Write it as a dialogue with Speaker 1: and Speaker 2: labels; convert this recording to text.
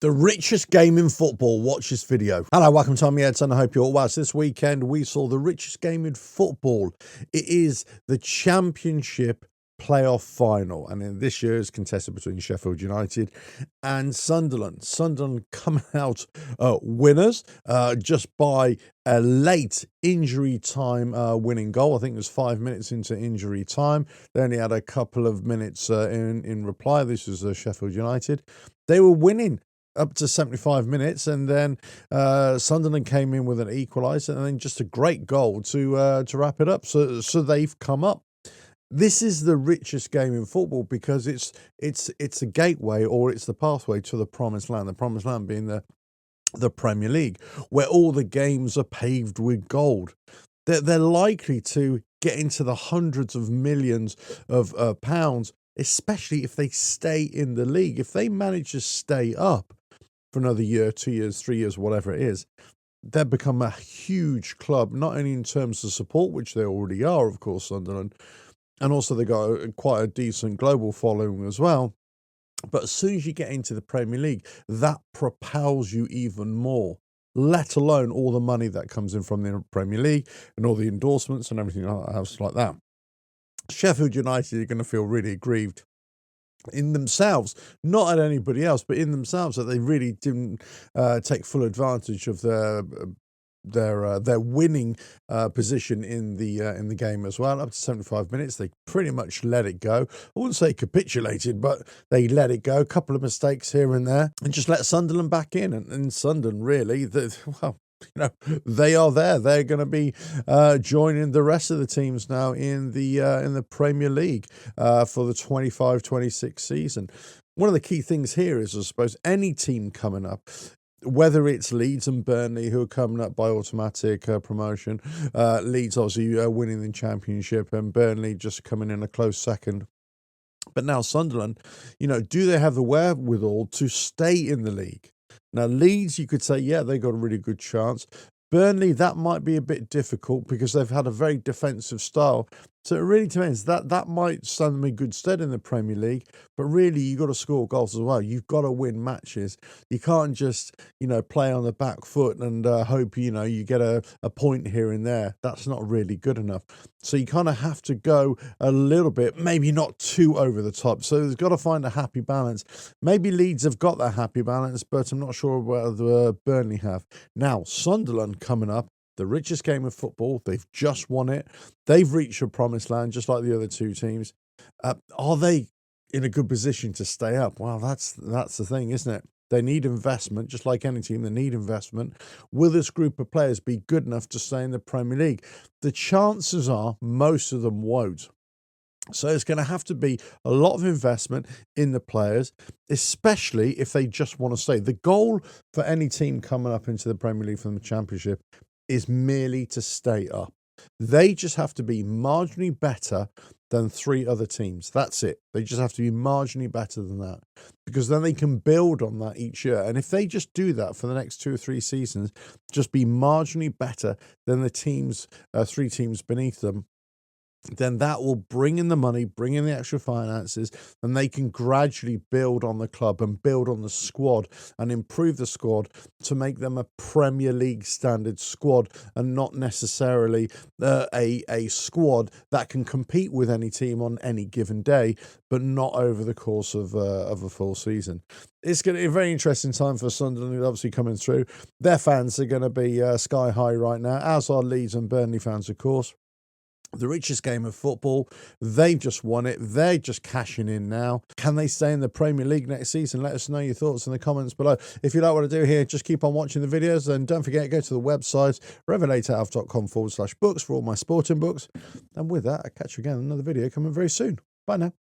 Speaker 1: The richest game in football. Watch this video. Hello, welcome to me, Edson. I hope you're all well. So this weekend, we saw the richest game in football. It is the Championship playoff final. And in this year, it's contested between Sheffield United and Sunderland. Sunderland coming out winners just by a late injury time winning goal. I think it was 5 minutes into injury time. They only had a couple of minutes in reply. This was Sheffield United. They were winning up to 75 minutes, and then Sunderland came in with an equaliser, and then just a great goal to wrap it up. So they've come up. This is the richest game in football because it's a gateway, or it's the pathway to the promised land. The promised land being the Premier League, where all the games are paved with gold. They're likely to get into the hundreds of millions of pounds, especially if they stay in the league. If they manage to stay up for another year, 2 years, 3 years, whatever it is, they've become a huge club, not only in terms of support, which they already are, of course, Sunderland, and also they got quite a decent global following as well. But as soon as you get into the Premier League, that propels you even more, let alone all the money that comes in from the Premier League and all the endorsements and everything else like that. Sheffield United are going to feel really aggrieved in themselves, not at anybody else, but in themselves, that they really didn't take full advantage of their winning position in the game as well. Up to 75 minutes, they pretty much let it go. I wouldn't say capitulated, but they let it go. A couple of mistakes here and there, and just let Sunderland back in. And Sunderland really, they are there. They're going to be joining the rest of the teams now in the Premier League for the 25-26 season. One of the key things here is, I suppose, any team coming up, whether it's Leeds and Burnley, who are coming up by automatic promotion, Leeds obviously winning the Championship, and Burnley just coming in a close second. But now Sunderland, do they have the wherewithal to stay in the league? Now, Leeds, you could say, yeah, they got a really good chance. Burnley, that might be a bit difficult because they've had a very defensive style. So it really depends. That might stand them in good stead in the Premier League, but really you've got to score goals as well. You've got to win matches. You can't just, play on the back foot and hope, you get a point here and there. That's not really good enough. So you kind of have to go a little bit, maybe not too over the top. So there's got to find a happy balance. Maybe Leeds have got that happy balance, but I'm not sure whether Burnley have. Now, Sunderland coming up. The richest game of football. They've just won it. They've reached a promised land, just like the other two teams. Are they in a good position to stay up? Well, that's the thing, isn't it? They need investment, just like any team. They need investment. Will this group of players be good enough to stay in the Premier League? The chances are most of them won't. So it's going to have to be a lot of investment in the players, especially if they just want to stay. The goal for any team coming up into the Premier League from the Championship is merely to stay up. They just have to be marginally better than three other teams. That's it. They just have to be marginally better than that, because then they can build on that each year. And if they just do that for the next 2 or 3 seasons, just be marginally better than the teams, 3 teams beneath them, then that will bring in the money, bring in the extra finances, and they can gradually build on the club and build on the squad and improve the squad to make them a Premier League standard squad, and not necessarily a squad that can compete with any team on any given day, but not over the course of a full season. It's going to be a very interesting time for Sunderland, obviously coming through. Their fans are going to be sky high right now, as are Leeds and Burnley fans, of course. The richest game of football. They've just won it. They're just cashing in now. Can they stay in the Premier League next season? Let us know your thoughts in the comments below. If you like what I do here, just keep on watching the videos, and don't forget, go to the website revelatoralf.com/books for all my sporting books. And with that, I'll catch you again in another video coming very soon. Bye now.